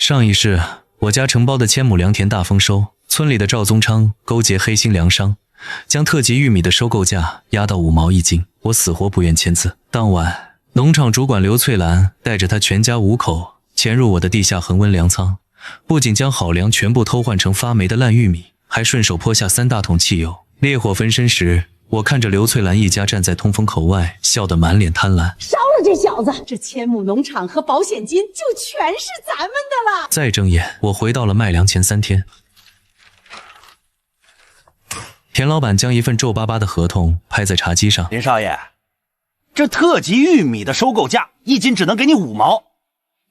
上一世，我家承包的千亩良田大丰收，村里的赵宗昌勾结黑心粮商，将特级玉米的收购价压到5毛1斤，我死活不愿签字。当晚，农场主管刘翠兰带着她全家5口潜入我的地下恒温粮仓，不仅将好粮全部偷换成发霉的烂玉米，还顺手泼下3大桶汽油。烈火焚身时，我看着刘翠兰一家站在通风口外，笑得满脸贪婪。烧了这小子，这千亩农场和保险金就全是咱们的了。再睁眼，我回到了卖粮前3天。田老板将一份皱巴巴的合同拍在茶几上。林少爷，这特级玉米的收购价1斤只能给你5毛，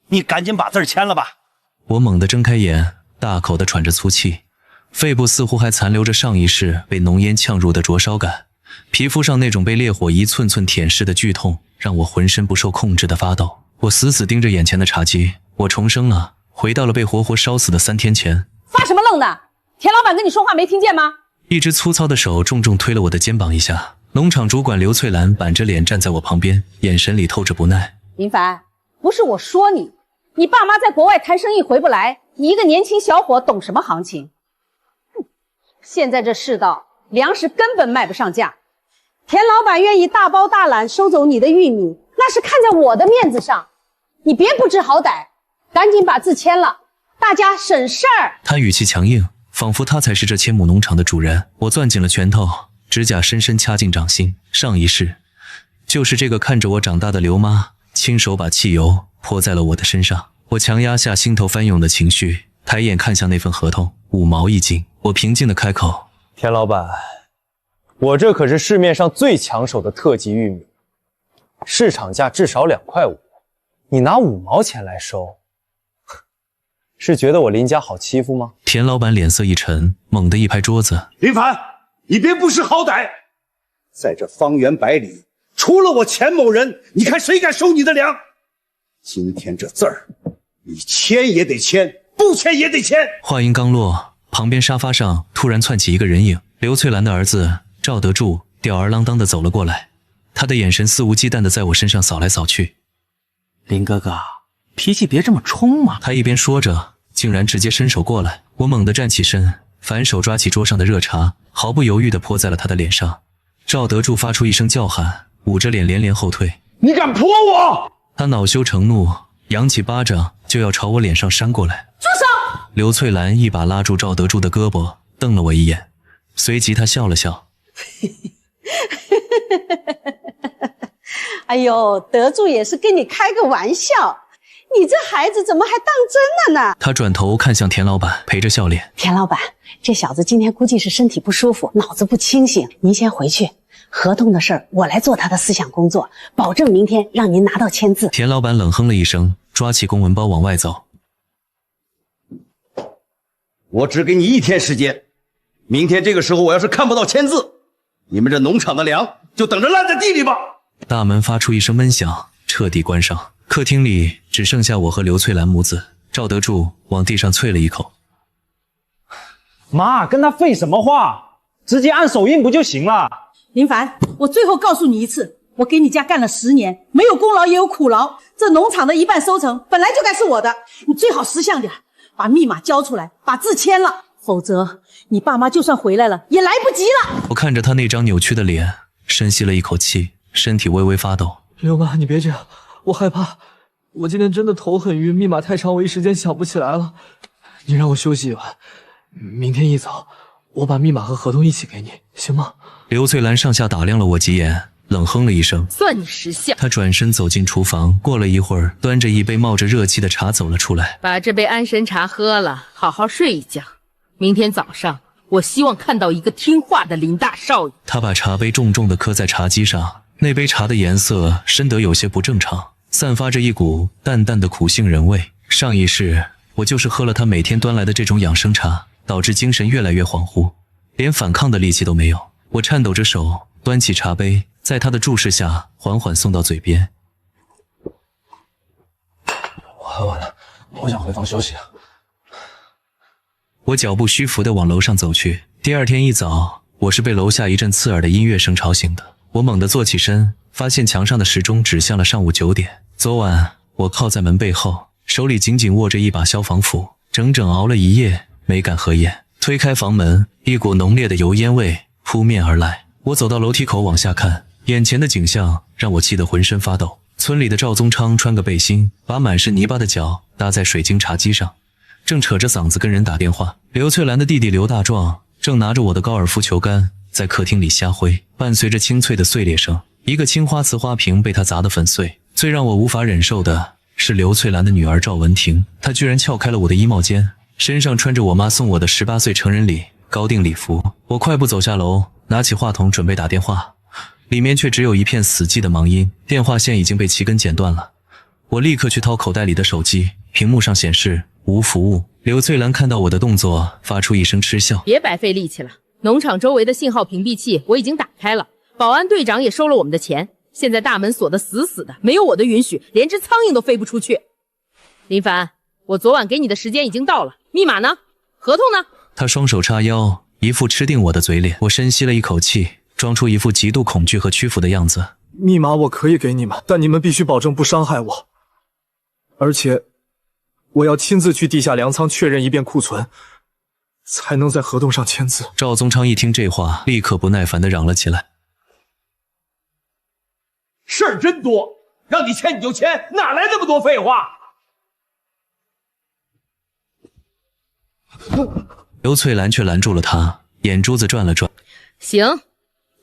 你赶紧把字签了吧。我猛地睁开眼，大口地喘着粗气，肺部似乎还残留着上一世被浓烟呛入的灼烧感，皮肤上那种被烈火一寸寸舔舐的剧痛让我浑身不受控制的发抖。我死死盯着眼前的茶几，我重生了，回到了被活活烧死的3天前。发什么愣呢？田老板跟你说话没听见吗？一只粗糙的手重重推了我的肩膀一下。农场主管刘翠兰板着脸站在我旁边，眼神里透着不耐。林凡，不是我说你，你爸妈在国外谈生意回不来，你一个年轻小伙懂什么行情？现在这世道，粮食根本卖不上价。田老板愿意大包大揽收走你的玉米，那是看在我的面子上。你别不知好歹，赶紧把字签了，大家省事儿。他语气强硬，仿佛他才是这千亩农场的主人。我攥紧了拳头，指甲深深掐进掌心。上一世，就是这个看着我长大的刘妈，亲手把汽油泼在了我的身上。我强压下心头翻涌的情绪，抬眼看向那份合同，5毛1斤。我平静地开口：田老板，我这可是市面上最抢手的特级玉米，市场价至少2块5，你拿5毛钱来收，是觉得我林家好欺负吗？田老板脸色一沉，猛地一拍桌子：林凡，你别不识好歹，在这方圆100里，除了我钱某人，你看谁敢收你的粮？今天这字儿，你签也得签，不签也得签。话音刚落，旁边沙发上突然窜起一个人影，刘翠兰的儿子赵德柱吊儿郎当地走了过来，他的眼神肆无忌惮地在我身上扫来扫去。林哥哥，脾气别这么冲嘛。他一边说着，竟然直接伸手过来。我猛地站起身，反手抓起桌上的热茶，毫不犹豫地泼在了他的脸上。赵德柱发出一声叫喊，捂着脸连连后退。你敢泼我！他恼羞成怒，扬起巴掌就要朝我脸上扇过来。住手！刘翠兰一把拉住赵德柱的胳膊，瞪了我一眼，随即他笑了笑。哎呦，德柱也是跟你开个玩笑，你这孩子怎么还当真了呢？他转头看向田老板，陪着笑脸：田老板，这小子今天估计是身体不舒服，脑子不清醒，您先回去，合同的事儿我来做他的思想工作，保证明天让您拿到签字。田老板冷哼了一声，抓起公文包往外走。我只给你1天时间，明天这个时候我要是看不到签字，你们这农场的粮就等着烂在地里吧。大门发出一声闷响，彻底关上。客厅里只剩下我和刘翠兰母子。赵德柱往地上啐了一口：妈，跟他废什么话，直接按手印不就行了？林凡，我最后告诉你一次，我给你家干了10年，没有功劳也有苦劳，这农场的一半收成本来就该是我的，你最好识相点，把密码交出来，把字签了，否则你爸妈就算回来了也来不及了。我看着他那张扭曲的脸，深吸了一口气，身体微微发抖。刘妈，你别这样，我害怕，我今天真的头很晕，密码太长，我一时间想不起来了。你让我休息一晚，明天一早我把密码和合同一起给你，行吗？刘翠兰上下打量了我几眼，冷哼了一声，算你识相。她转身走进厨房，过了一会儿，端着一杯冒着热气的茶走了出来。把这杯安神茶喝了，好好睡一觉。明天早上，我希望看到一个听话的林大少爷。她把茶杯重重地磕在茶几上，那杯茶的颜色深得有些不正常，散发着一股淡淡的苦杏仁味。上一世，我就是喝了她每天端来的这种养生茶，导致精神越来越恍惚，连反抗的力气都没有。我颤抖着手端起茶杯，在他的注视下缓缓送到嘴边。我喝完了，我想回房休息了。我脚步虚浮地往楼上走去。第二天一早，我是被楼下一阵刺耳的音乐声吵醒的。我猛地坐起身，发现墙上的时钟指向了上午9点。昨晚我靠在门背后，手里紧紧握着一把消防斧，整整熬了一夜没敢合眼。推开房门，一股浓烈的油烟味扑面而来。我走到楼梯口往下看，眼前的景象让我气得浑身发抖。村里的赵宗昌穿个背心，把满是泥巴的脚搭在水晶茶几上，正扯着嗓子跟人打电话。刘翠兰的弟弟刘大壮正拿着我的高尔夫球杆在客厅里瞎挥，伴随着清脆的碎裂声，一个青花瓷花瓶被他砸得粉碎。最让我无法忍受的是刘翠兰的女儿赵文婷，她居然撬开了我的衣帽间，身上穿着我妈送我的18岁成人礼高定礼服。我快步走下楼，拿起话筒准备打电话，里面却只有一片死寂的忙音，电话线已经被齐根剪断了。我立刻去掏口袋里的手机，屏幕上显示无服务。刘翠兰看到我的动作，发出一声嗤笑：别白费力气了，农场周围的信号屏蔽器我已经打开了，保安队长也收了我们的钱，现在大门锁得死死的，没有我的允许，连只苍蝇都飞不出去。林凡，我昨晚给你的时间已经到了，密码呢？合同呢？他双手叉腰，一副吃定我的嘴脸。我深吸了一口气，装出一副极度恐惧和屈服的样子。密码我可以给你们，但你们必须保证不伤害我，而且我要亲自去地下粮仓确认一遍库存，才能在合同上签字。赵宗昌一听这话，立刻不耐烦地嚷了起来：事儿真多，让你签你就签，哪来那么多废话？刘翠兰却拦住了他，眼珠子转了转：行，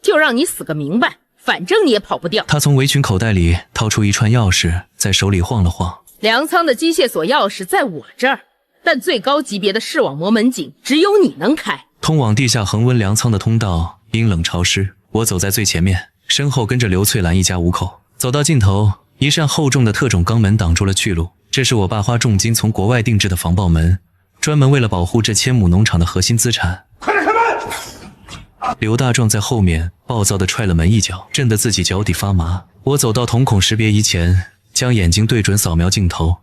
就让你死个明白，反正你也跑不掉。他从围裙口袋里掏出一串钥匙，在手里晃了晃。粮仓的机械锁钥匙在我这儿，但最高级别的视网膜门紧只有你能开。通往地下恒温粮仓的通道阴冷潮湿，我走在最前面，身后跟着刘翠兰一家5口。走到尽头，一扇厚重的特种钢门挡住了去路。这是我爸花重金从国外定制的防爆门，专门为了保护这千亩农场的核心资产。快点开门！刘大壮在后面暴躁地踹了门一脚，震得自己脚底发麻。我走到瞳孔识别仪前，将眼睛对准扫描镜头，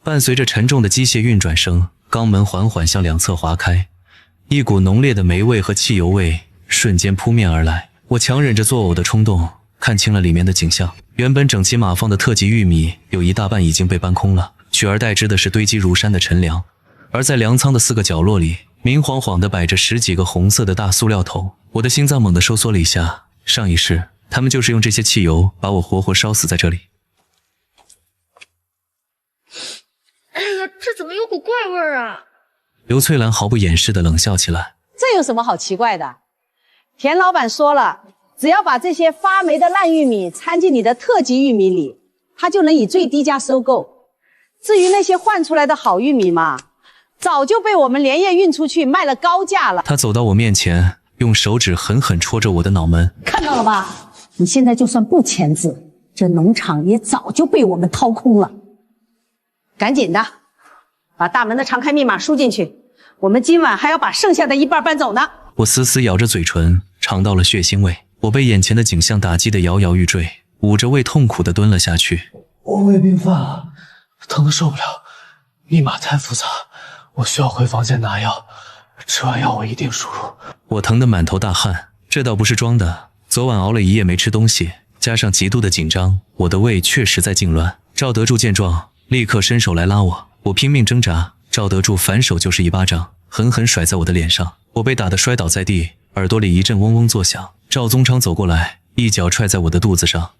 伴随着沉重的机械运转声，钢门缓缓向两侧滑开，一股浓烈的霉味和汽油味瞬间扑面而来。我强忍着作呕的冲动，看清了里面的景象。原本整齐码放的特级玉米有一大半已经被搬空了，取而代之的是堆积如山的陈粮。而在粮仓的4个角落里，明晃晃地摆着10几个红色的大塑料桶。我的心脏猛地收缩了一下，上一世他们就是用这些汽油把我活活烧死在这里。哎呀，这怎么有股怪味儿啊！刘翠兰毫不掩饰地冷笑起来：这有什么好奇怪的？田老板说了，只要把这些发霉的烂玉米掺进你的特级玉米里，他就能以最低价收购。至于那些换出来的好玉米嘛，早就被我们连夜运出去卖了高价了。他走到我面前，用手指狠狠戳着我的脑门。看到了吧？你现在就算不签字，这农场也早就被我们掏空了。赶紧的，把大门的常开密码输进去，我们今晚还要把剩下的一半搬走呢。我死死咬着嘴唇，尝到了血腥味。我被眼前的景象打击得摇摇欲坠，捂着胃痛苦地蹲了下去。我胃病犯了，疼得受不了，密码太复杂，我需要回房间拿药，吃完药我一定输入。我疼得满头大汗，这倒不是装的，昨晚熬了一夜没吃东西，加上极度的紧张，我的胃确实在痉挛。赵德柱见状，立刻伸手来拉我，我拼命挣扎，赵德柱反手就是一巴掌，狠狠甩在我的脸上，我被打得摔倒在地，耳朵里一阵嗡嗡作响。赵宗昌走过来，一脚踹在我的肚子上。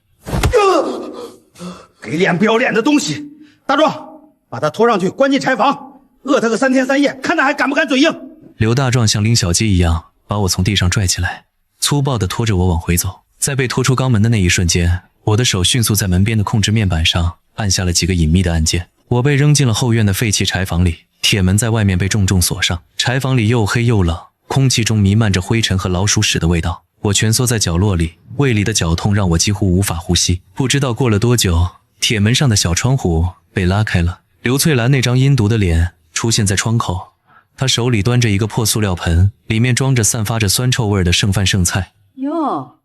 给脸不要脸的东西！大壮，把他拖上去关进柴房，饿他个3天3夜，看他还敢不敢嘴硬。刘大壮像拎小鸡一样把我从地上拽起来，粗暴地拖着我往回走。在被拖出肛门的那一瞬间，我的手迅速在门边的控制面板上按下了几个隐秘的按键。我被扔进了后院的废弃柴房里，铁门在外面被重重锁上。柴房里又黑又冷，空气中弥漫着灰尘和老鼠屎的味道。我蜷缩在角落里，胃里的绞痛让我几乎无法呼吸。不知道过了多久，铁门上的小窗户被拉开了，刘翠兰那张阴毒的脸出现在窗口。她手里端着一个破塑料盆，里面装着散发着酸臭味的剩饭剩菜。哟，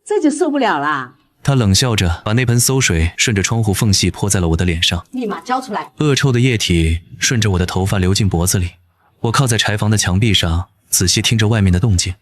这就受不了啦！她冷笑着把那盆馊水顺着窗户缝隙泼在了我的脸上。密码交出来！恶臭的液体顺着我的头发流进脖子里。我靠在柴房的墙壁上，仔细听着外面的动静。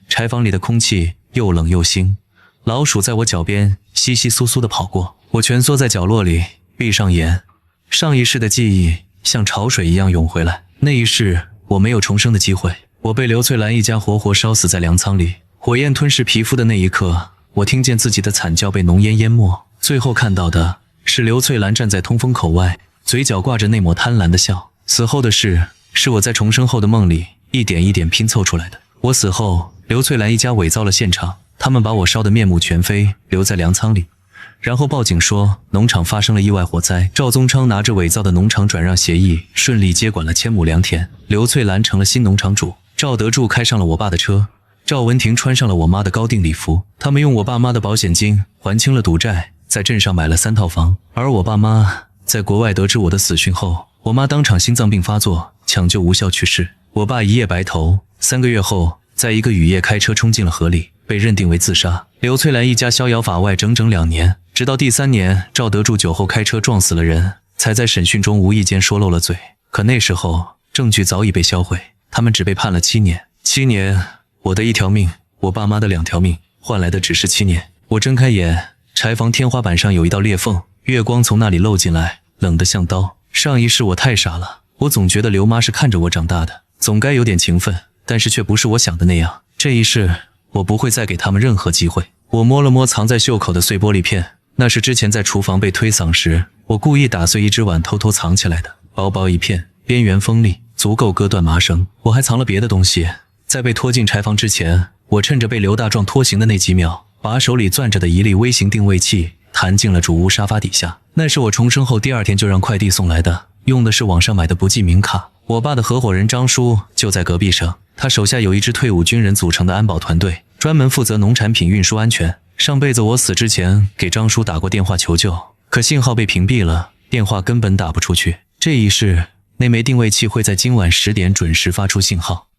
柴房里的空气又冷又腥，老鼠在我脚边窸窸窣窣地跑过。我蜷缩在角落里，闭上眼，上一世的记忆像潮水一样涌回来。那一世我没有重生的机会，我被刘翠兰一家活活烧死在粮仓里，火焰吞噬皮肤的那一刻，我听见自己的惨叫被浓烟淹没，最后看到的是刘翠兰站在通风口外，嘴角挂着那抹贪婪的笑。死后的事是我在重生后的梦里一点一点拼凑出来的。我死后，刘翠兰一家伪造了现场，他们把我烧得面目全非，留在粮仓里，然后报警说农场发生了意外火灾。赵宗昌拿着伪造的农场转让协议，顺利接管了千亩良田，刘翠兰成了新农场主，赵德柱开上了我爸的车，赵文婷穿上了我妈的高定礼服，他们用我爸妈的保险金还清了赌债，在镇上买了3套房。而我爸妈在国外得知我的死讯后，我妈当场心脏病发作，抢救无效去世，我爸一夜白头，3个月后在一个雨夜开车冲进了河里，被认定为自杀。刘翠兰一家逍遥法外整整2年，直到第3年赵德柱酒后开车撞死了人，才在审讯中无意间说漏了嘴。可那时候证据早已被销毁，他们只被判了7年。7年，我的1条命，我爸妈的2条命，换来的只是7年。我睁开眼，柴房天花板上有一道裂缝，月光从那里漏进来，冷得像刀。上一世我太傻了，我总觉得刘妈是看着我长大的，总该有点情分，但是却不是我想的那样。这一世我不会再给他们任何机会。我摸了摸藏在袖口的碎玻璃片，那是之前在厨房被推搡时，我故意打碎一只碗偷偷藏起来的，薄薄一片，边缘锋利，足够割断麻绳。我还藏了别的东西，在被拖进柴房之前，我趁着被刘大壮拖行的那几秒，把手里攥着的一粒微型定位器弹进了主屋沙发底下。那是我重生后第2天就让快递送来的，用的是网上买的不记名卡。我爸的合伙人张叔就在隔壁省，他手下有一支退伍军人组成的安保团队，专门负责农产品运输安全。上辈子我死之前给张叔打过电话求救，可信号被屏蔽了，电话根本打不出去。这一世那枚定位器会在今晚10点准时发出信号。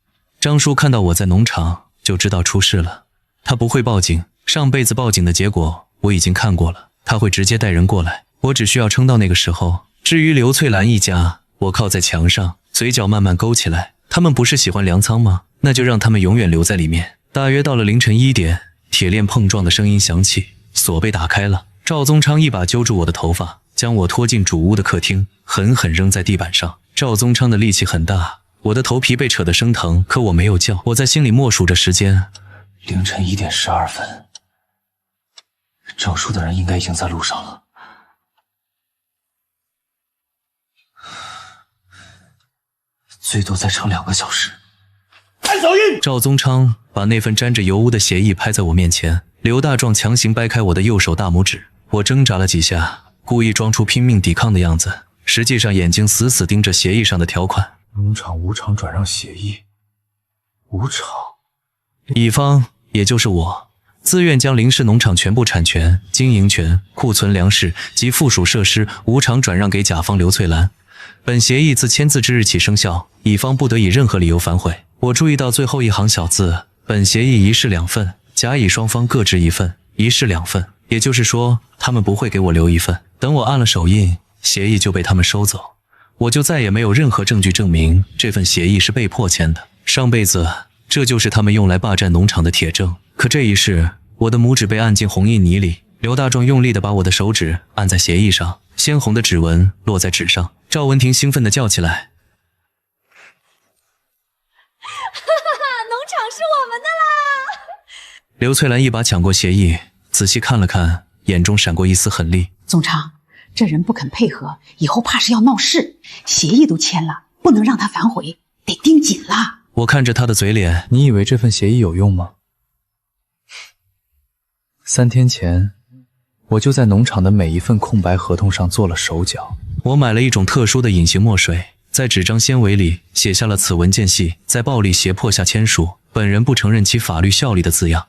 张叔看到我在农场就知道出事了，他不会报警，上辈子报警的结果我已经看过了，他会直接带人过来，我只需要撑到那个时候。至于刘翠兰一家，我靠在墙上，嘴角慢慢勾起来，他们不是喜欢粮仓吗？那就让他们永远留在里面。大约到了凌晨1点，铁链碰撞的声音响起，锁被打开了。赵宗昌一把揪住我的头发，将我拖进主屋的客厅，狠狠扔在地板上。赵宗昌的力气很大，我的头皮被扯得生疼，可我没有叫。我在心里默数着时间，凌晨1点12分，张叔的人应该已经在路上了。最多再撑2个小时。安小印！赵宗昌把那份沾着油污的协议拍在我面前，刘大壮强行掰开我的右手大拇指，我挣扎了几下，故意装出拼命抵抗的样子，实际上眼睛死死盯着协议上的条款。农场无偿转让协议，无偿。乙方也就是我，自愿将林氏农场全部产权、经营权、库存粮食及附属设施无偿转让给甲方刘翠兰。本协议自签字之日起生效，乙方不得以任何理由反悔。我注意到最后一行小字，本协议一式2份，甲乙双方各执1份，一式2份，也就是说他们不会给我留1份。等我按了手印，协议就被他们收走，我就再也没有任何证据证明这份协议是被迫签的。上辈子这就是他们用来霸占农场的铁证，可这一世我的拇指被按进红印泥里，刘大壮用力地把我的手指按在协议上，鲜红的指纹落在纸上。赵文婷兴奋地叫起来：农场是我们的啦！刘翠兰一把抢过协议，仔细看了看，眼中闪过一丝狠厉。宗昌，这人不肯配合，以后怕是要闹事。协议都签了，不能让他反悔，得盯紧了。我看着他的嘴脸，你以为这份协议有用吗？3天前，我就在农场的每一份空白合同上做了手脚。我买了一种特殊的隐形墨水，在纸张纤维里写下了此文件系在暴力胁迫下签署，本人不承认其法律效力的字样。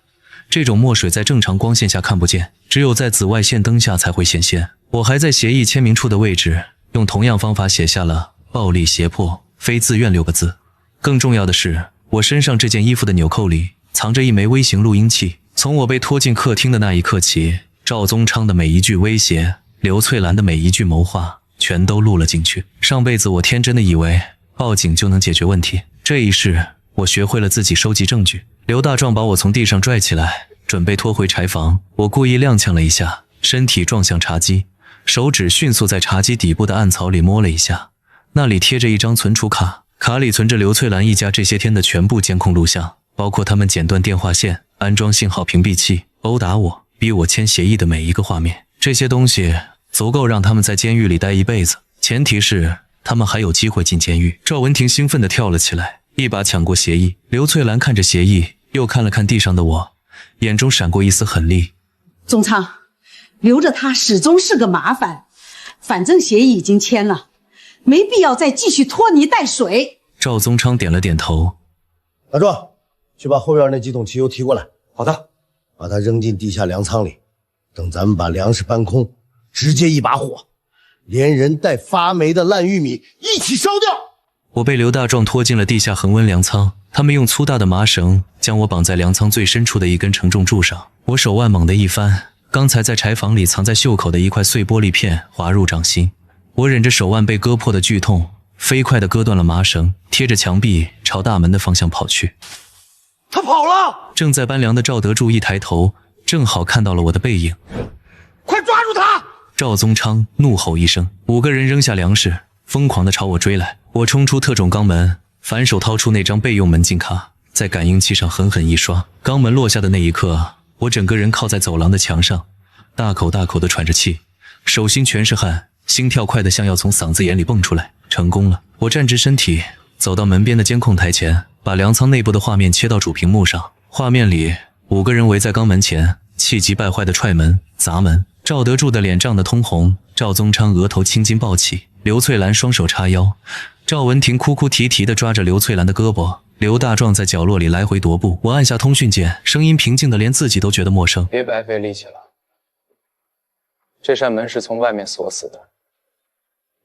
这种墨水在正常光线下看不见，只有在紫外线灯下才会显现。我还在协议签名处的位置用同样方法写下了暴力胁迫非自愿6个字。更重要的是，我身上这件衣服的纽扣里藏着一枚微型录音器，从我被拖进客厅的那一刻起，赵宗昌的每一句威胁，刘翠兰的每一句谋划，全都录了进去。上辈子我天真的以为报警就能解决问题，这一世我学会了自己收集证据。刘大壮把我从地上拽起来，准备拖回柴房，我故意踉跄了一下，身体撞向茶几，手指迅速在茶几底部的暗槽里摸了一下，那里贴着一张存储卡，卡里存着刘翠兰一家这些天的全部监控录像，包括他们剪断电话线、安装信号屏蔽器、殴打我、逼我签协议的每一个画面。这些东西足够让他们在监狱里待一辈子，前提是他们还有机会进监狱。赵文婷兴奋地跳了起来，一把抢过协议。刘翠兰看着协议，又看了看地上的我，眼中闪过一丝狠厉。宗昌，留着他始终是个麻烦，反正协议已经签了，没必要再继续拖泥带水。赵宗昌点了点头。大壮，去把后院那几桶汽油提过来。好的。把它扔进地下粮仓里，等咱们把粮食搬空，直接一把火，连人带发霉的烂玉米一起烧掉。我被刘大壮拖进了地下恒温粮仓，他们用粗大的麻绳将我绑在粮仓最深处的一根承重柱上。我手腕猛地一翻，刚才在柴房里藏在袖口的一块碎玻璃片滑入掌心。我忍着手腕被割破的剧痛，飞快地割断了麻绳，贴着墙壁朝大门的方向跑去。他跑了！正在搬粮的赵德柱一抬头，正好看到了我的背影。快抓住他！赵宗昌怒吼一声，5个人扔下粮食，疯狂地朝我追来。我冲出特种肛门，反手掏出那张备用门禁卡，在感应器上狠狠一刷。肛门落下的那一刻，我整个人靠在走廊的墙上，大口大口地喘着气，手心全是汗，心跳快得像要从嗓子眼里蹦出来。成功了！我站直身体，走到门边的监控台前，把粮仓内部的画面切到主屏幕上。画面里5个人围在肛门前，气急败坏地踹门、砸门。赵德柱的脸涨得通红，赵宗昌额头青筋暴起，刘翠兰双手叉腰，赵文婷哭哭啼啼地抓着刘翠兰的胳膊，刘大壮在角落里来回踱步。我按下通讯键，声音平静的连自己都觉得陌生。别白费力气了，这扇门是从外面锁死的，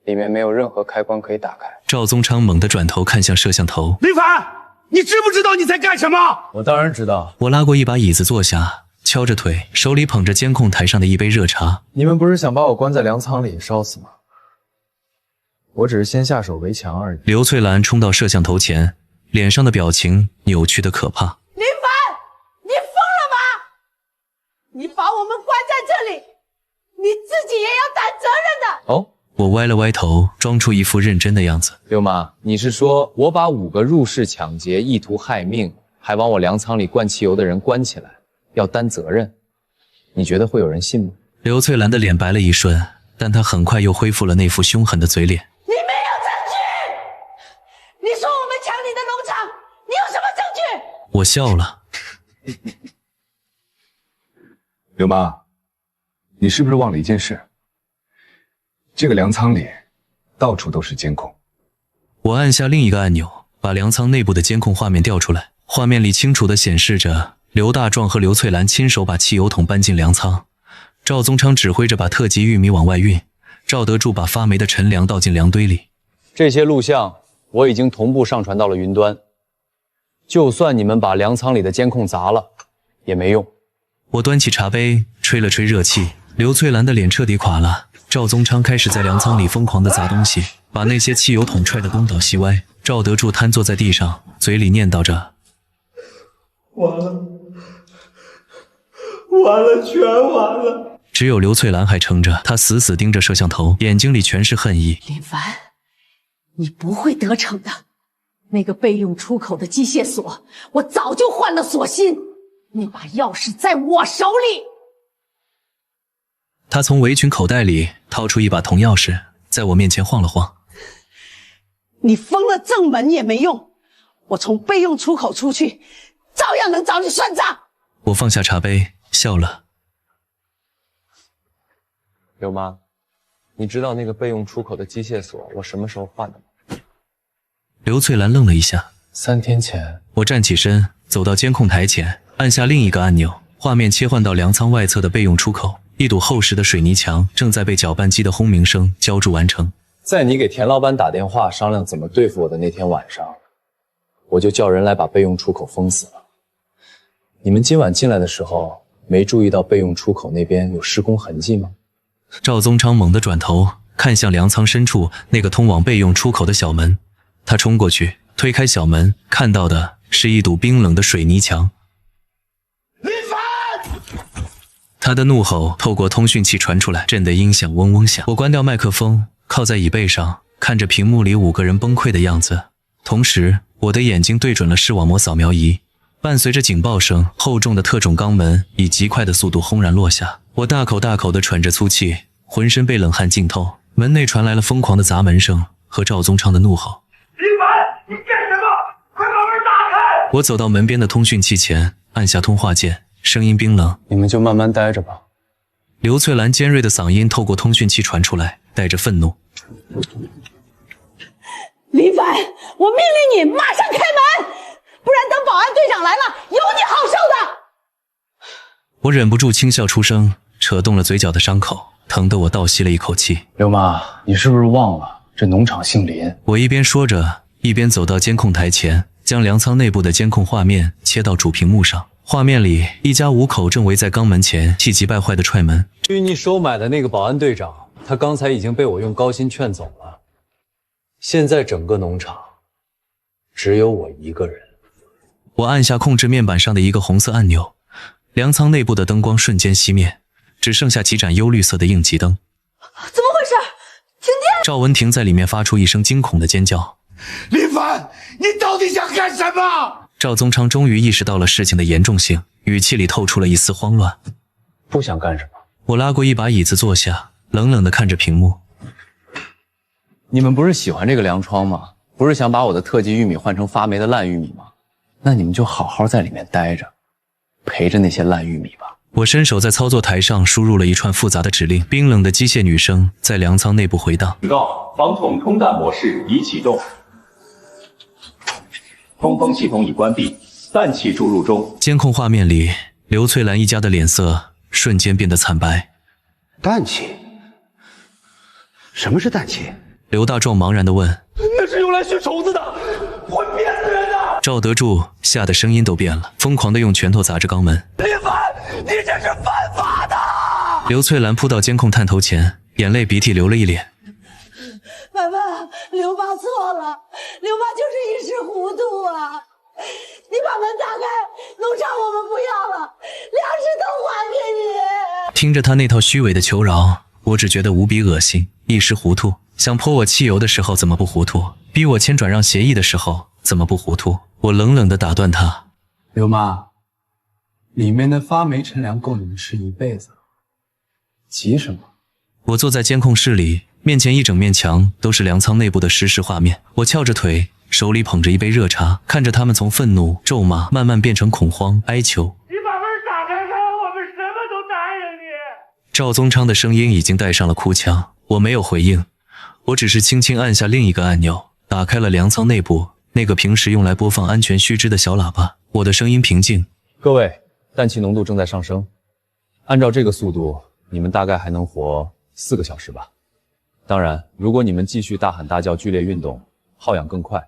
里面没有任何开关可以打开。赵宗昌猛地转头看向摄像头。林凡，你知不知道你在干什么？我当然知道。我拉过一把椅子坐下，敲着腿，手里捧着监控台上的一杯热茶。你们不是想把我关在粮仓里烧死吗？我只是先下手为强而已。刘翠兰冲到摄像头前，脸上的表情扭曲的可怕。林凡，你疯了吗？你把我们关在这里，你自己也要担责任的。哦，我歪了歪头，装出一副认真的样子。刘妈，你是说我把5个入室抢劫、意图害命，还往我粮仓里灌汽油的人关起来，要担责任？你觉得会有人信吗？刘翠兰的脸白了一瞬，但她很快又恢复了那副凶狠的嘴脸。你没有证据！你说我们抢你的农场，你有什么证据？我笑了。刘妈，你是不是忘了一件事？这个粮仓里到处都是监控。我按下另一个按钮，把粮仓内部的监控画面调出来。画面里清楚地显示着刘大壮和刘翠兰亲手把汽油桶搬进粮仓，赵宗昌指挥着把特级玉米往外运，赵德柱把发霉的陈粮倒进粮堆里。这些录像我已经同步上传到了云端，就算你们把粮仓里的监控砸了，也没用。我端起茶杯，吹了吹热气。刘翠兰的脸彻底垮了。赵宗昌开始在粮仓里疯狂地砸东西，把那些汽油桶踹得东倒西歪。赵德柱瘫坐在地上，嘴里念叨着：“完了，完了，全完了。”只有刘翠兰还撑着，她死死盯着摄像头，眼睛里全是恨意。林凡，你不会得逞的。那个备用出口的机械锁，我早就换了锁芯，那把钥匙在我手里。他从围裙口袋里掏出一把铜钥匙，在我面前晃了晃。你封了正门也没用，我从备用出口出去，照样能找你算账。我放下茶杯，笑了。刘妈，你知道那个备用出口的机械锁我什么时候换的吗？刘翠兰愣了一下。3天前。我站起身，走到监控台前，按下另一个按钮，画面切换到粮仓外侧的备用出口。一堵厚实的水泥墙正在被搅拌机的轰鸣声浇筑完成。在你给田老板打电话商量怎么对付我的那天晚上，我就叫人来把备用出口封死了。你们今晚进来的时候，没注意到备用出口那边有施工痕迹吗？赵宗昌猛地转头看向粮仓深处那个通往备用出口的小门，他冲过去推开小门，看到的是一堵冰冷的水泥墙。他的怒吼透过通讯器传出来，震得音响嗡嗡响。我关掉麦克风，靠在椅背上，看着屏幕里5个人崩溃的样子，同时我的眼睛对准了视网膜扫描仪。伴随着警报声，厚重的特种钢门以极快的速度轰然落下。我大口大口地喘着粗气，浑身被冷汗浸透。门内传来了疯狂的砸门声和赵宗昌的怒吼：“林凡，你干什么？快把门打开！”我走到门边的通讯器前，按下通话键，声音冰冷：“你们就慢慢待着吧。”刘翠兰尖锐的嗓音透过通讯器传出来，带着愤怒：“林凡，我命令你马上开门，不然等保安队长来了，有你好受的！”我忍不住轻笑出声，扯动了嘴角的伤口，疼得我倒吸了一口气。刘妈，你是不是忘了这农场姓林？我一边说着，一边走到监控台前，将粮仓内部的监控画面切到主屏幕上。画面里，一家5口正围在肛门前，气急败坏地踹门。至于你收买的那个保安队长，他刚才已经被我用高薪劝走了。现在整个农场只有我一个人。我按下控制面板上的一个红色按钮，粮仓内部的灯光瞬间熄灭，只剩下几盏幽绿色的应急灯。怎么回事？停电！赵文婷在里面发出一声惊恐的尖叫：“林凡，你到底想干什么？”赵宗昌终于意识到了事情的严重性，语气里透出了一丝慌乱。不想干什么？我拉过一把椅子坐下，冷冷地看着屏幕。你们不是喜欢这个粮仓吗？不是想把我的特级玉米换成发霉的烂玉米吗？那你们就好好在里面待着，陪着那些烂玉米吧。我伸手在操作台上输入了一串复杂的指令，冰冷的机械女声在粮仓内部回荡：“警告，防虫冲淡模式已启动，通风系统已关闭，氮气注入中。”监控画面里，刘翠兰一家的脸色瞬间变得惨白。氮气？什么是氮气？刘大壮茫然地问。那是用来驱虫子的，会憋死人的。赵德柱吓得声音都变了，疯狂地用拳头砸着肛门。林凡，你这是犯法的！刘翠兰扑到监控探头前，眼泪鼻涕流了一脸。爸爸，刘爸错了，刘爸就是一时糊涂啊！你把门打开，农场我们不要了，粮食都还给你。听着他那套虚伪的求饶，我只觉得无比恶心。一时糊涂，想泼我汽油的时候怎么不糊涂？逼我签转让协议的时候怎么不糊涂？我冷冷地打断他：“刘妈，里面的发霉陈粮够你们吃一辈子了，急什么？”我坐在监控室里，面前一整面墙都是粮仓内部的实时画面。我翘着腿，手里捧着一杯热茶，看着他们从愤怒、咒骂慢慢变成恐慌、哀求。你把门打开，我们什么都答应你。赵宗昌的声音已经带上了哭腔，我没有回应，我只是轻轻按下另一个按钮，打开了粮仓内部那个平时用来播放安全须知的小喇叭。我的声音平静：“各位，氮气浓度正在上升，按照这个速度，你们大概还能活4个小时吧。当然，如果你们继续大喊大叫、剧烈运动，耗氧更快，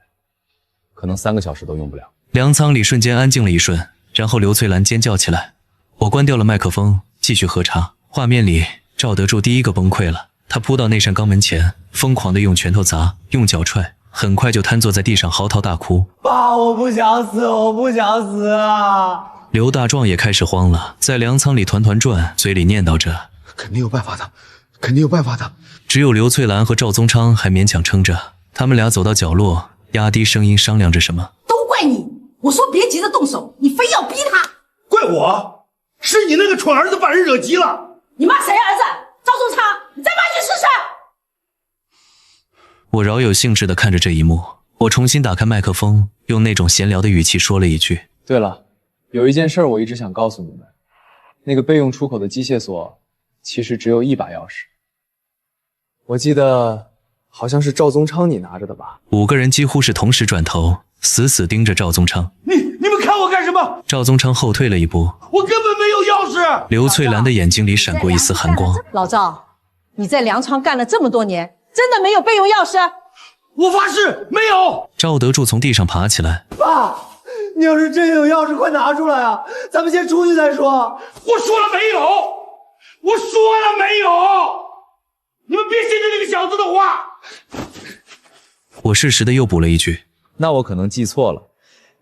可能3个小时都用不了。”粮仓里瞬间安静了一瞬，然后刘翠兰尖叫起来。我关掉了麦克风，继续喝茶。画面里，赵德柱第一个崩溃了，他扑到那扇肛门前，疯狂地用拳头砸，用脚踹，很快就瘫坐在地上嚎啕大哭。“爸，我不想死，我不想死啊！”刘大壮也开始慌了，在粮仓里团团转，嘴里念叨着：“肯定有办法的，肯定有办法的。”只有刘翠兰和赵宗昌还勉强撑着，他们俩走到角落，压低声音商量着什么。“都怪你！我说别急着动手，你非要逼他。”“怪我？是你那个蠢儿子把人惹急了。”“你骂谁儿子？赵宗昌，你再骂一句试试！”我饶有兴致地看着这一幕，我重新打开麦克风，用那种闲聊的语气说了一句：“对了，有一件事我一直想告诉你们，那个备用出口的机械锁其实只有1把钥匙。我记得好像是赵宗昌你拿着的吧？”5个人几乎是同时转头，死死盯着赵宗昌。你们看我干什么？赵宗昌后退了一步。我根本没有钥匙。刘翠兰的眼睛里闪过一丝寒光。老赵，你在粮仓干了这么多年，真的没有备用钥匙？我发誓没有。赵德柱从地上爬起来。爸，你要是真有钥匙，快拿出来啊！咱们先出去再说。我说了没有？我说了没有？你们别信着那个小子的话。我适时的又补了一句：“那我可能记错了，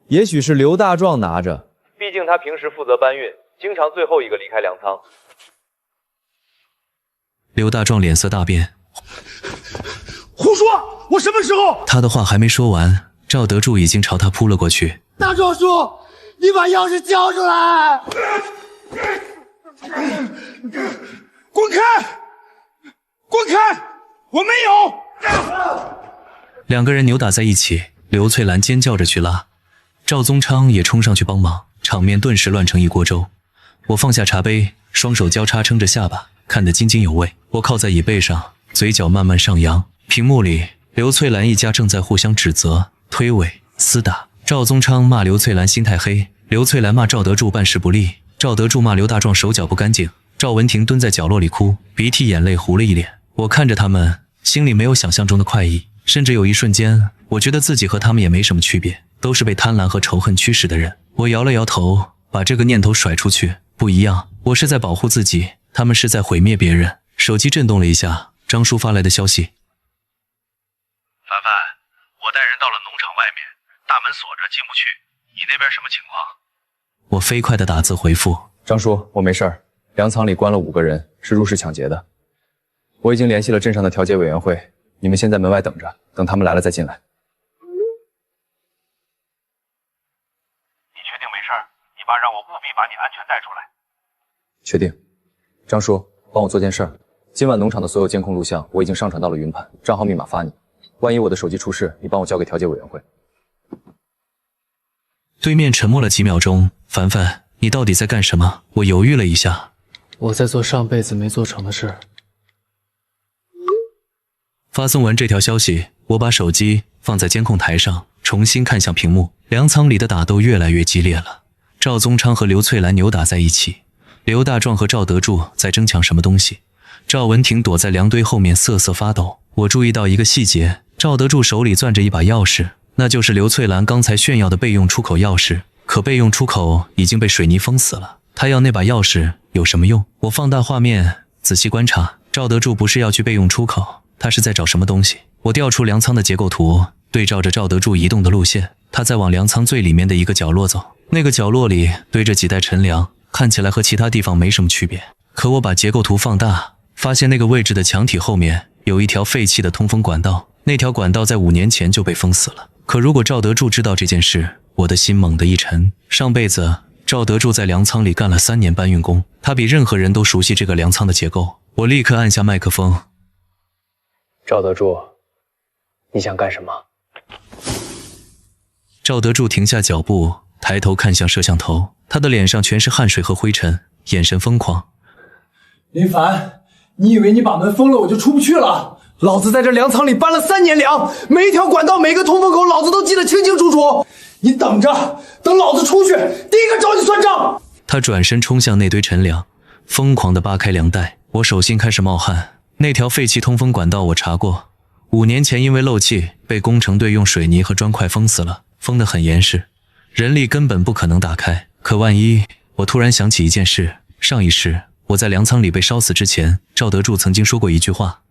也许是刘大壮拿着，毕竟他平时负责搬运，经常最后一个离开粮仓。”刘大壮脸色大变，胡说！我什么时候？他的话还没说完，赵德柱已经朝他扑了过去。大壮叔，你把钥匙交出来！滚开！滚开！我没有！两个人扭打在一起，刘翠兰尖叫着去拉，赵宗昌也冲上去帮忙，场面顿时乱成一锅粥。我放下茶杯，双手交叉撑着下巴，看得津津有味。我靠在椅背上，嘴角慢慢上扬。屏幕里，刘翠兰一家正在互相指责、推诿、厮打。赵宗昌骂刘翠兰心太黑，刘翠兰骂赵德柱办事不力，赵德柱骂刘大壮手脚不干净。赵文婷蹲在角落里哭，鼻涕眼泪糊了一脸。我看着他们，心里没有想象中的快意，甚至有一瞬间，我觉得自己和他们也没什么区别，都是被贪婪和仇恨驱使的人。我摇了摇头，把这个念头甩出去。不一样，我是在保护自己，他们是在毁灭别人。手机震动了一下，张叔发来的消息：凡凡，我带人到了农场外面，大门锁着，进不去。你那边什么情况？我飞快地打字回复：张叔，我没事儿，粮仓里关了5个人，是入室抢劫的。我已经联系了镇上的调解委员会，你们先在门外等着，等他们来了再进来。你确定没事儿？你爸让我务必把你安全带出来。确定。张叔，帮我做件事儿，今晚农场的所有监控录像我已经上传到了云盘，账号密码发你。万一我的手机出事，你帮我交给调解委员会。对面沉默了几秒钟，凡凡，你到底在干什么？我犹豫了一下，我在做上辈子没做成的事。发送完这条消息，我把手机放在监控台上，重新看向屏幕。粮仓里的打斗越来越激烈了，赵宗昌和刘翠兰扭打在一起，刘大壮和赵德柱在争抢什么东西，赵文婷躲在粮堆后面瑟瑟发抖。我注意到一个细节，赵德柱手里攥着一把钥匙，那就是刘翠兰刚才炫耀的备用出口钥匙，可备用出口已经被水泥封死了，他要那把钥匙有什么用？我放大画面仔细观察，赵德柱不是要去备用出口，他是在找什么东西。我调出粮仓的结构图，对照着赵德柱移动的路线，他在往粮仓最里面的一个角落走，那个角落里堆着几袋陈粮，看起来和其他地方没什么区别。可我把结构图放大，发现那个位置的墙体后面有一条废弃的通风管道，那条管道在5年前就被封死了。可如果赵德柱知道这件事，我的心猛地一沉。上辈子赵德柱在粮仓里干了3年搬运工，他比任何人都熟悉这个粮仓的结构。我立刻按下麦克风。赵德柱，你想干什么？赵德柱停下脚步，抬头看向摄像头，他的脸上全是汗水和灰尘，眼神疯狂。林凡，你以为你把门封了我就出不去了？老子在这粮仓里搬了3年粮，每一条管道每个通风口老子都记得清清楚楚。你等着，等老子出去，第一个找你算账。他转身冲向那堆陈粮，疯狂地扒开粮袋，我手心开始冒汗。那条废弃通风管道我查过，5年前因为漏气被工程队用水泥和砖块封死了，封得很严实，人力根本不可能打开。可万一……我突然想起一件事，上一世我在粮仓里被烧死之前，赵德柱曾经说过一句话：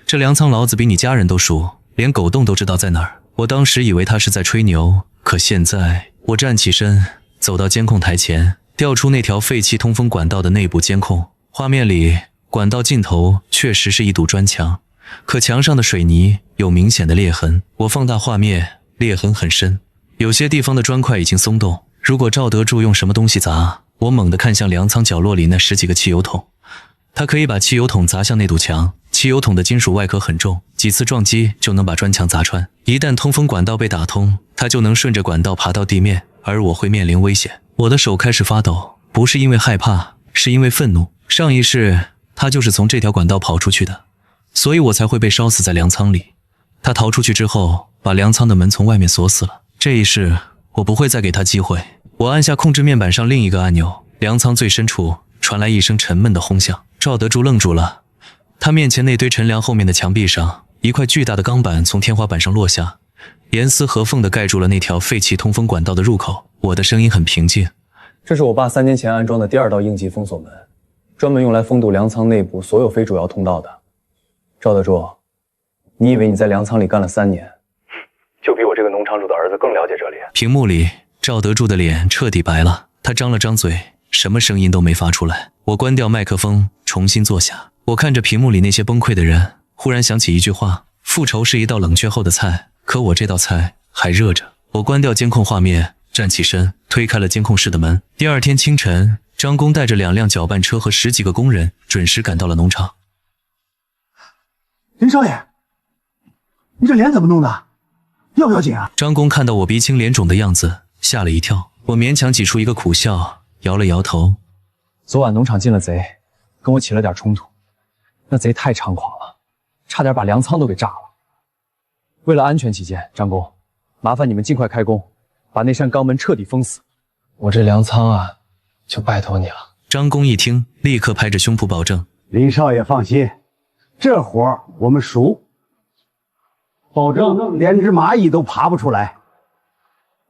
这粮仓老子比你家人都熟，连狗洞都知道在哪儿。我当时以为他是在吹牛，可现在我站起身，走到监控台前，调出那条废弃通风管道的内部监控。画面里管道尽头确实是一堵砖墙，可墙上的水泥有明显的裂痕。我放大画面，裂痕很深，有些地方的砖块已经松动。如果赵德柱用什么东西砸，我猛地看向粮仓角落里那10几个汽油桶，他可以把汽油桶砸向那堵墙。汽油桶的金属外壳很重，几次撞击就能把砖墙砸穿。一旦通风管道被打通，他就能顺着管道爬到地面，而我会面临危险。我的手开始发抖，不是因为害怕，是因为愤怒。上一世他就是从这条管道跑出去的，所以我才会被烧死在粮仓里。他逃出去之后，把粮仓的门从外面锁死了。这一世我不会再给他机会。我按下控制面板上另一个按钮，粮仓最深处传来一声沉闷的轰响。赵德柱愣住了，他面前那堆陈粮后面的墙壁上，一块巨大的钢板从天花板上落下，严丝合缝地盖住了那条废弃通风管道的入口。我的声音很平静：这是我爸3年前安装的第2道应急封锁门，专门用来封堵粮仓内部所有非主要通道的。赵德柱，你以为你在粮仓里干了3年，就比我这个农场主的儿子更了解这里？屏幕里赵德柱的脸彻底白了，他张了张嘴，什么声音都没发出来。我关掉麦克风，重新坐下。我看着屏幕里那些崩溃的人，忽然想起一句话：复仇是一道冷却后的菜，可我这道菜还热着。我关掉监控画面，站起身，推开了监控室的门。第二天清晨，张工带着2辆搅拌车和10几个工人准时赶到了农场。林少爷，你这脸怎么弄的？要不要紧啊？张工看到我鼻青脸肿的样子，吓了一跳。我勉强挤出一个苦笑，摇了摇头。昨晚农场进了贼，跟我起了点冲突。那贼太猖狂了，差点把粮仓都给炸了。为了安全起见，张工，麻烦你们尽快开工，把那扇肛门彻底封死。我这粮仓啊，就拜托你了。张工一听，立刻拍着胸脯保证：林少爷放心，这活我们熟，保证连只蚂蚁都爬不出来。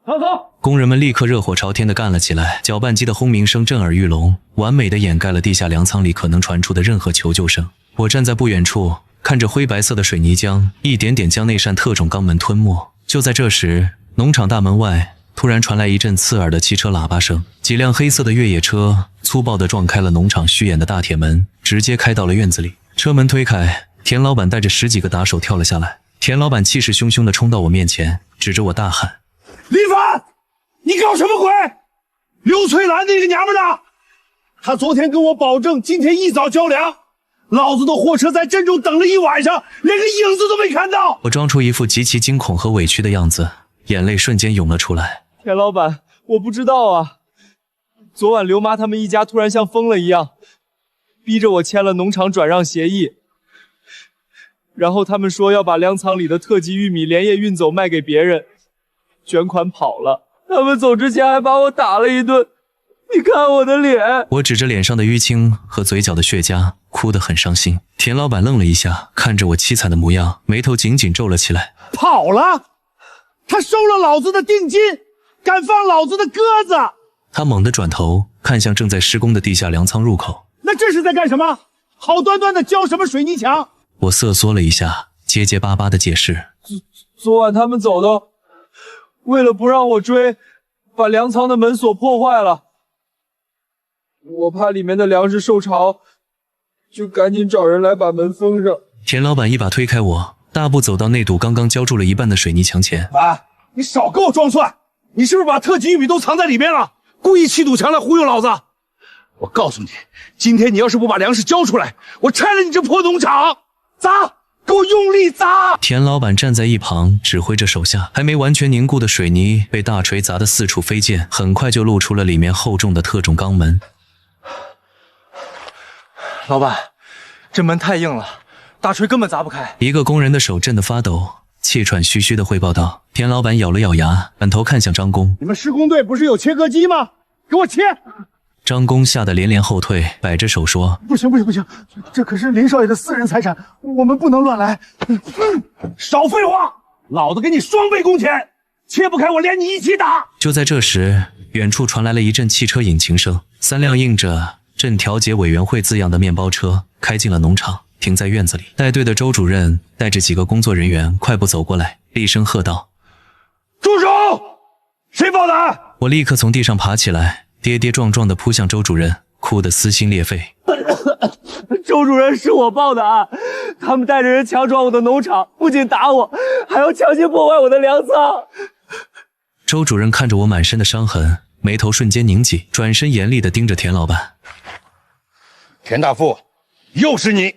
走！工人们立刻热火朝天地干了起来，搅拌机的轰鸣声震耳欲聋，完美地掩盖了地下粮仓里可能传出的任何求救声。我站在不远处，看着灰白色的水泥浆一点点将那扇特种肛门吞没。就在这时，农场大门外突然传来一阵刺耳的汽车喇叭声，几辆黑色的越野车粗暴地撞开了农场虚掩的大铁门，直接开到了院子里。车门推开，田老板带着10几个打手跳了下来。田老板气势汹汹地冲到我面前，指着我大喊：林凡，你搞什么鬼？刘翠兰那个娘们呢？她昨天跟我保证今天一早交粮，老子的货车在镇中等了一晚上，连个影子都没看到。我装出一副极其惊恐和委屈的样子，眼泪瞬间涌了出来。田老板，我不知道啊，昨晚刘妈他们一家突然像疯了一样，逼着我签了农场转让协议，然后他们说要把粮仓里的特级玉米连夜运走卖给别人，卷款跑了。他们走之前还把我打了一顿，你看我的脸。我指着脸上的淤青和嘴角的血痂，哭得很伤心。田老板愣了一下，看着我凄惨的模样，眉头紧紧皱了起来。跑了？他收了老子的定金，敢放老子的鸽子？他猛地转头看向正在施工的地下粮仓入口。那这是在干什么？好端端的交什么水泥墙？我瑟缩了一下，结结巴巴的解释：昨晚他们走的，为了不让我追，把粮仓的门锁破坏了。我怕里面的粮食受潮，就赶紧找人来把门封上。田老板一把推开我，大步走到那堵刚刚浇筑了一半的水泥墙前。你少给我装蒜！你是不是把特级玉米都藏在里面了？故意砌堵墙来忽悠老子？我告诉你，今天你要是不把粮食交出来，我拆了你这破农场！砸！给我用力砸！田老板站在一旁指挥着手下，还没完全凝固的水泥被大锤砸得四处飞溅，很快就露出了里面厚重的特种钢门。老板，这门太硬了，大锤根本砸不开。一个工人的手震得发抖，气喘吁吁地汇报道。田老板咬了咬牙，转头看向张工：你们施工队不是有切割机吗？给我切！张工吓得连连后退，摆着手说：不行，这可是林少爷的私人财产，我们不能乱来。少废话，老子给你双倍工钱，切不开我连你一起打。就在这时，远处传来了一阵汽车引擎声，3辆印着镇调解委员会字样的面包车开进了农场，停在院子里。带队的周主任带着几个工作人员快步走过来，厉声喝道：住手！谁报的案？我立刻从地上爬起来，跌跌撞撞地扑向周主任，哭得撕心裂肺。周主任，是我报的案，他们带着人强闯我的农场，不仅打我，还要强行破坏我的粮仓。周主任看着我满身的伤痕，眉头瞬间凝紧，转身严厉地盯着田老板。田大富，又是你！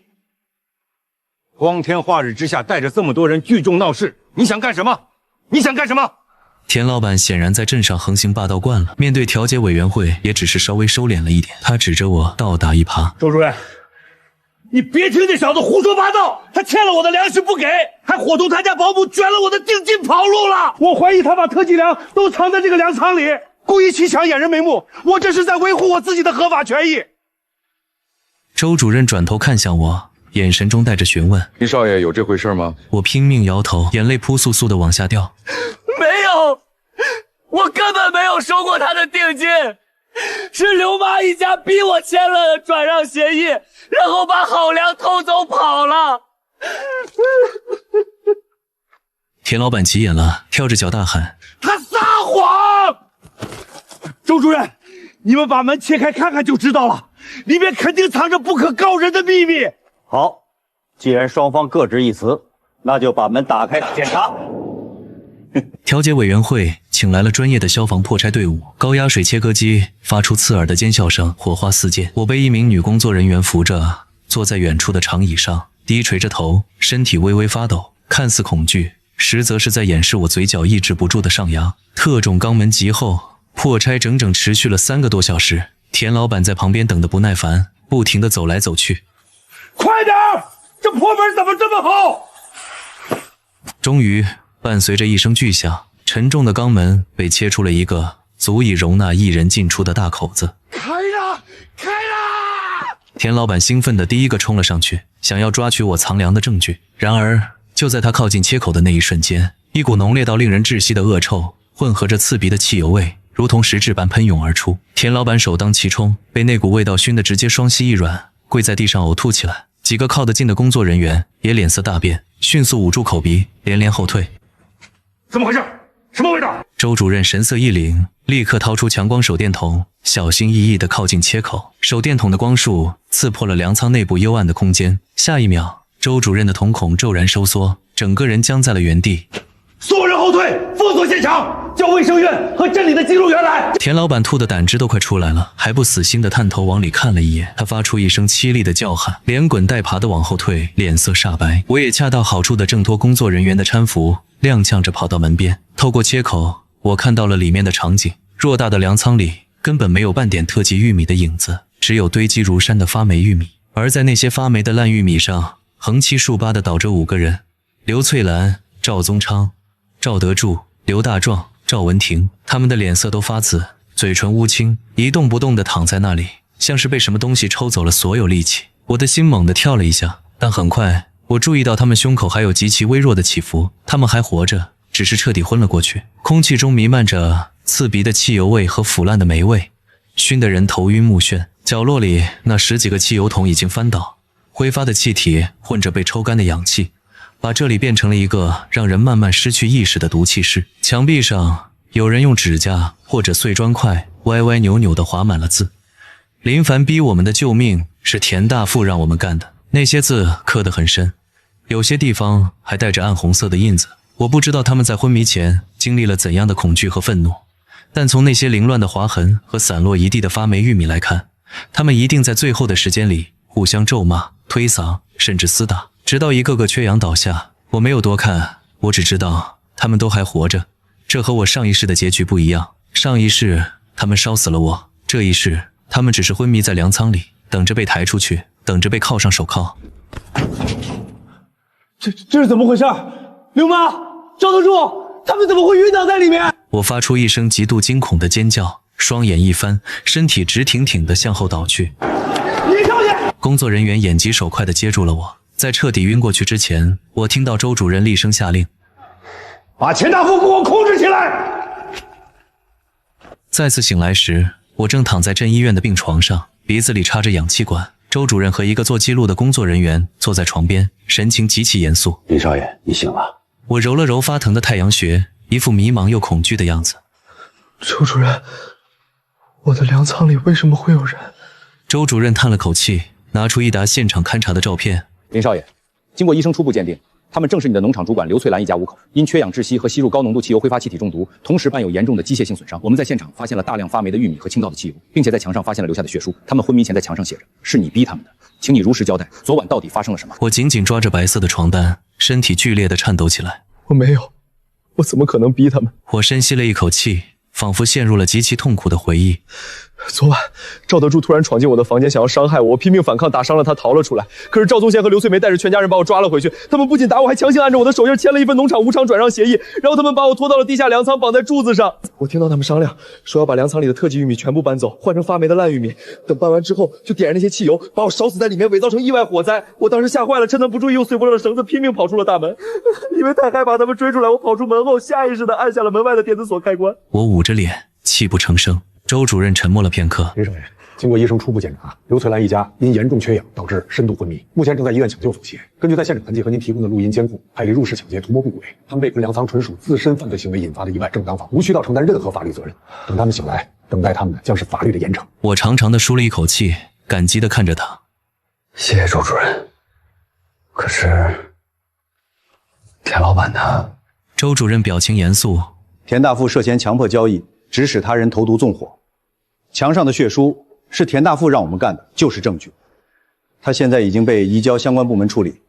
光天化日之下带着这么多人聚众闹事，你想干什么？你想干什么？田老板显然在镇上横行霸道惯了，面对调解委员会也只是稍微收敛了一点。他指着我倒打一耙：周主任，你别听这小子胡说八道，他欠了我的粮食不给，还伙同他家保姆卷了我的定金跑路了。我怀疑他把特级粮都藏在这个粮仓里，故意砌墙掩人眉目。我这是在维护我自己的合法权益。周主任转头看向我，眼神中带着询问：林少爷有这回事吗？我拼命摇头，眼泪扑簌簌地往下掉。没有，我根本没有收过他的定金，是刘妈一家逼我签了转让协议，然后把好粮偷走跑了。田老板急眼了，跳着脚大喊：他撒谎！周主任，你们把门切开看看就知道了，里面肯定藏着不可告人的秘密。好，既然双方各执一词，那就把门打开检查。调解委员会请来了专业的消防破拆队伍，高压水切割机发出刺耳的尖笑声，火花四溅。我被一名女工作人员扶着，坐在远处的长椅上，低垂着头，身体微微发抖，看似恐惧，实则是在掩饰我嘴角抑制不住的上扬。特种肛门极厚，破拆整整持续了3个多小时。田老板在旁边等得不耐烦，不停地走来走去。快点！这破门怎么这么厚？终于，伴随着一声巨响，沉重的肛门被切出了一个足以容纳1人进出的大口子。开了！开了！田老板兴奋地第一个冲了上去，想要抓取我藏粮的证据。然而，就在他靠近切口的那一瞬间，一股浓烈到令人窒息的恶臭，混合着刺鼻的汽油味，如同实质般喷涌而出。田老板首当其冲，被那股味道熏得直接双膝一软，跪在地上呕吐起来。几个靠得近的工作人员也脸色大变，迅速捂住口鼻，连连后退。怎么回事？什么味道？周主任神色一凛，立刻掏出强光手电筒，小心翼翼地靠近切口。手电筒的光束刺破了粮仓内部幽暗的空间。下一秒，周主任的瞳孔骤然收缩，整个人僵在了原地。所有人后退，封锁现场，叫卫生院和镇里的记录员来。田老板吐的胆汁都快出来了，还不死心的探头往里看了一眼。他发出一声凄厉的叫喊，连滚带爬的往后退，脸色煞白。我也恰到好处的挣脱工作人员的搀扶，踉跄着跑到门边。透过切口，我看到了里面的场景。偌大的粮仓里根本没有半点特级玉米的影子，只有堆积如山的发霉玉米。而在那些发霉的烂玉米上，横七竖八的倒着5个人：刘翠兰、赵宗昌、赵德柱、刘大壮、赵文婷。他们的脸色都发紫，嘴唇乌青，一动不动地躺在那里，像是被什么东西抽走了所有力气。我的心猛地跳了一下，但很快我注意到他们胸口还有极其微弱的起伏，他们还活着，只是彻底昏了过去。空气中弥漫着刺鼻的汽油味和腐烂的霉味，熏得人头晕目眩。角落里那10几个汽油桶已经翻倒，挥发的气体混着被抽干的氧气，把这里变成了一个让人慢慢失去意识的毒气室。墙壁上有人用指甲或者碎砖块歪歪扭扭地划满了字。林凡逼我们的救命是田大富让我们干的。那些字刻得很深，有些地方还带着暗红色的印子。我不知道他们在昏迷前经历了怎样的恐惧和愤怒，但从那些凌乱的划痕和散落一地的发霉玉米来看，他们一定在最后的时间里互相咒骂、推搡，甚至厮打，直到一个个缺氧倒下。我没有多看，我只知道他们都还活着。这和我上一世的结局不一样，上一世他们烧死了我，这一世他们只是昏迷在粮仓里，等着被抬出去，等着被铐上手铐。这是怎么回事？刘妈、赵德柱，他们怎么会晕倒在里面？我发出一声极度惊恐的尖叫，双眼一翻，身体直挺挺地向后倒去。你上去！工作人员眼疾手快地接住了我。在彻底晕过去之前，我听到周主任厉声下令：把钱大富给我控制起来！再次醒来时，我正躺在镇医院的病床上，鼻子里插着氧气管。周主任和一个做记录的工作人员坐在床边，神情极其严肃。林少爷，你醒了。我揉了揉发疼的太阳穴，一副迷茫又恐惧的样子。周主任，我的粮仓里为什么会有人？周主任叹了口气，拿出一沓现场勘查的照片。林少爷，经过医生初步鉴定，他们正是你的农场主管刘翠兰一家5口，因缺氧窒息和吸入高浓度汽油挥发气体中毒，同时伴有严重的机械性损伤。我们在现场发现了大量发霉的玉米和倾倒的汽油，并且在墙上发现了留下的血书。他们昏迷前在墙上写着：“是你逼他们的，请你如实交代，昨晚到底发生了什么？”我紧紧抓着白色的床单，身体剧烈地颤抖起来。我没有，我怎么可能逼他们？我深吸了一口气，仿佛陷入了极其痛苦的回忆。昨晚，赵德柱突然闯进我的房间，想要伤害我，我拼命反抗，打伤了他，逃了出来。可是赵宗贤和刘翠梅带着全家人把我抓了回去，他们不仅打我，还强行按着我的手印签了一份农场无偿转让协议，然后他们把我拖到了地下粮仓，绑在柱子上。我听到他们商量，说要把粮仓里的特级玉米全部搬走，换成发霉的烂玉米。等搬完之后，就点燃那些汽油，把我烧死在里面，伪造成意外火灾。我当时吓坏了，趁他们不注意，用碎布料的绳子拼命跑出了大门。因为太害怕他们追出来，我跑出门后，下意识地按下了门外的电子锁开关。我捂着脸，泣不成声。周主任沉默了片刻。林少爷，经过医生初步检查，刘翠兰一家因严重缺氧导致深度昏迷，目前正在医院抢救组协。根据在现场痕迹和您提供的录音监控，派离入室抢劫图谋不轨，他们被坑粮仓纯属自身犯罪行为引发的意外正当防，无需到承担任何法律责任。等他们醒来，等待他们的将是法律的严惩。我长长的舒了一口气，感激地看着他。谢谢周主任，可是田老板呢？周主任表情严肃。田大富涉嫌强迫交易，指使他人投毒纵火，墙上的血书是田大富让我们干的，就是证据。他现在已经被移交相关部门处理，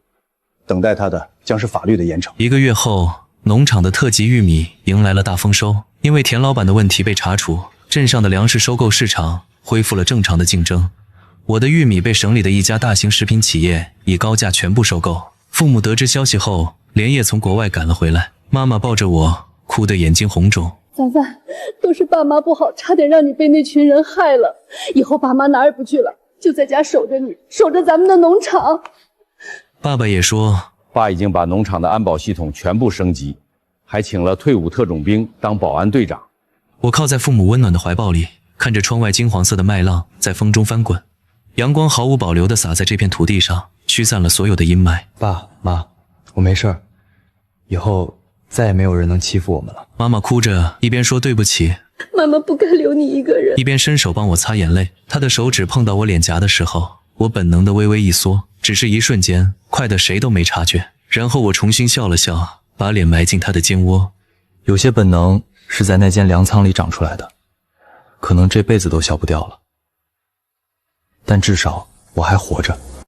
等待他的将是法律的严惩。1个月后，农场的特级玉米迎来了大丰收，因为田老板的问题被查处，镇上的粮食收购市场恢复了正常的竞争。我的玉米被省里的一家大型食品企业以高价全部收购。父母得知消息后，连夜从国外赶了回来。妈妈抱着我，哭得眼睛红肿。凡凡，都是爸妈不好，差点让你被那群人害了。以后爸妈哪儿也不去了，就在家守着你，守着咱们的农场。爸爸也说，爸已经把农场的安保系统全部升级，还请了退伍特种兵当保安队长。我靠在父母温暖的怀抱里，看着窗外金黄色的麦浪在风中翻滚，阳光毫无保留地洒在这片土地上，驱散了所有的阴霾。爸妈，我没事儿，以后再也没有人能欺负我们了。妈妈哭着一边说对不起，妈妈不该留你一个人，一边伸手帮我擦眼泪。她的手指碰到我脸颊的时候，我本能的微微一缩，只是一瞬间，快得谁都没察觉。然后我重新笑了笑，把脸埋进她的肩窝。有些本能是在那间粮仓里长出来的，可能这辈子都消不掉了，但至少我还活着。